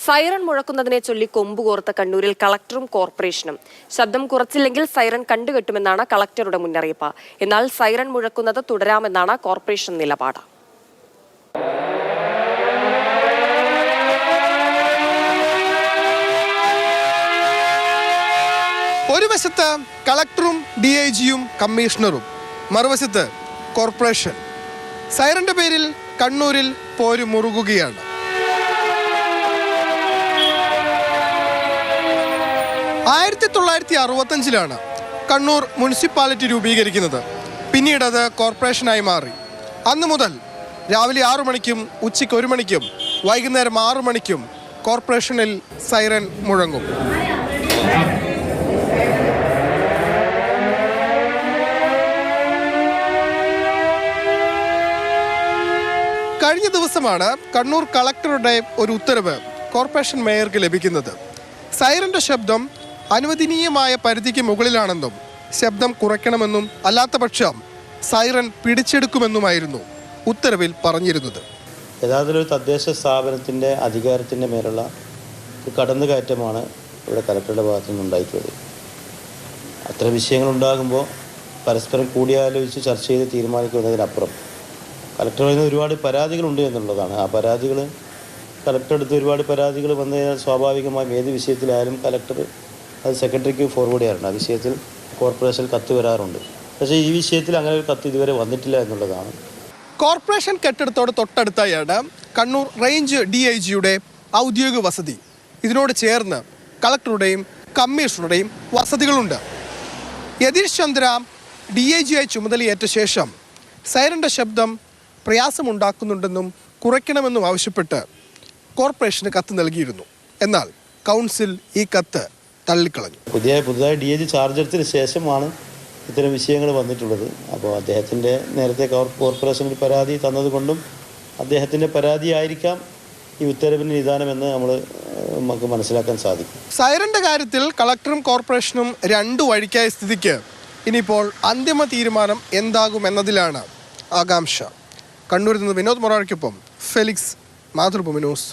Siren മുഴക്കുന്നതിനെ ചൊല്ലി കൊമ്പുകോർത്ത കണ്ണൂരിൽ കളക്ടറും കോർപ്പറേഷനും. ശബ്ദം കുറച്ചില്ലെങ്കിൽ സൈറൺ കണ്ടുകെട്ടുമെന്നാണ് കളക്ടറുടെ മുന്നറിയിപ്പ്. എന്നാൽ സൈറൺ മുഴക്കുന്നത് തുടരാമെന്നാണ് കോർപ്പറേഷൻ നിലപാട്. ഒരു വശത്ത് കളക്ടറും DIGയും കമ്മീഷണറും, മറുവശത്ത് കോർപ്പറേഷൻ. സൈറന്റെ പേരിൽ കണ്ണൂരിൽ പോര് മുറുകുകയാണ്. 1965 കണ്ണൂർ മുനിസിപ്പാലിറ്റി രൂപീകരിക്കുന്നത്. പിന്നീട് അത് കോർപ്പറേഷനായി മാറി. അന്നു മുതൽ രാവിലെ 6 മണിക്കും ഉച്ചയ്ക്ക് 1 മണിക്കും വൈകുന്നേരം 6 മണിക്കും കോർപ്പറേഷനിൽ സൈറൻ മുഴങ്ങും. കഴിഞ്ഞ ദിവസമാണ് കണ്ണൂർ കളക്ടറുടെ ഒരു ഉത്തരവ് കോർപ്പറേഷൻ മേയർക്ക് ലഭിക്കുന്നത്. സൈറന്റെ ശബ്ദം അനുവദനീയമായ പരിധിക്ക് മുകളിലാണെന്നും ശബ്ദം കുറയ്ക്കണമെന്നും അല്ലാത്തപക്ഷം സൈറൻ പിടിച്ചെടുക്കുമെന്നുമായിരുന്നു ഉത്തരവിൽ പറഞ്ഞിരുന്നത്. യഥാർത്ഥത്തിൽ ഒരു തദ്ദേശ സ്ഥാപനത്തിൻ്റെ അധികാരത്തിൻ്റെ മേലുള്ള കടന്നുകയറ്റമാണ് ഇവിടെ കളക്ടറുടെ ഭാഗത്തു നിന്നുണ്ടായിട്ടുള്ളത്. അത്തരം വിഷയങ്ങളുണ്ടാകുമ്പോൾ പരസ്പരം കൂടിയാലോചിച്ച് ചർച്ച ചെയ്ത് തീരുമാനിക്കുന്നതിനപ്പുറം കളക്ടർ പറയുന്ന ഒരുപാട് പരാതികളുണ്ട് എന്നുള്ളതാണ്. ആ പരാതികൾ കളക്ടർ അടുത്ത് ഒരുപാട് പരാതികൾ വന്നു കഴിഞ്ഞാൽ സ്വാഭാവികമായും ഏത് വിഷയത്തിലായാലും കളക്ടർ അത് സെക്രട്ടറിക്ക് ഫോർവേഡ് ചെയ്യാറുണ്ട്. ആ വിഷയത്തിൽ കോർപ്പറേഷൻ കത്ത് വരാറുണ്ട്. പക്ഷേ ഈ വിഷയത്തിൽ അങ്ങനെ ഒരു കത്ത് ഇതുവരെ വന്നിട്ടില്ല എന്നുള്ളതാണ്. കോർപ്പറേഷൻ കെട്ടിടത്തോട് തൊട്ടടുത്തായാണ് കണ്ണൂർ റേഞ്ച് DIGയുടെ ഔദ്യോഗിക വസതി. ഇതിനോട് ചേർന്ന് കളക്ടറുടെയും കമ്മീഷണറുടെയും വസതികളുണ്ട്. യതീഷ് ചന്ദ്ര DIGയായി ചുമതലയേറ്റ ശേഷം സൈറന്റെ ശബ്ദം പ്രയാസമുണ്ടാക്കുന്നുണ്ടെന്നും കുറയ്ക്കണമെന്നും ആവശ്യപ്പെട്ട് കോർപ്പറേഷന് കത്ത് നൽകിയിരുന്നു. എന്നാൽ കൗൺസിൽ ഈ കത്ത് തള്ളിക്കളഞ്ഞു. പുതുതായി DIG ചാർജ് എടുത്തതിന് ശേഷമാണ് ഇത്തരം വിഷയങ്ങൾ വന്നിട്ടുള്ളത്. അപ്പോൾ അദ്ദേഹത്തിൻ്റെ നേരത്തെ കോർപ്പറേഷനിൽ പരാതി തന്നതുകൊണ്ടും അദ്ദേഹത്തിൻ്റെ പരാതിയായിരിക്കാം ഈ ഉത്തരവിന് നിദാനമെന്ന് നമുക്ക് മനസ്സിലാക്കാൻ സാധിക്കും. സൈറന്റെ കാര്യത്തിൽ കളക്ടറും കോർപ്പറേഷനും രണ്ടു വഴിക്കായ സ്ഥിതിക്ക് ഇനിയിപ്പോൾ അന്തിമ തീരുമാനം എന്താകുമെന്നതിലാണ് ആകാംക്ഷ. കണ്ണൂരിൽ നിന്ന് വിനോദ് മൊറാഴയ്ക്കൊപ്പം ഫെലിക്സ്, മാതൃഭൂമി ന്യൂസ്.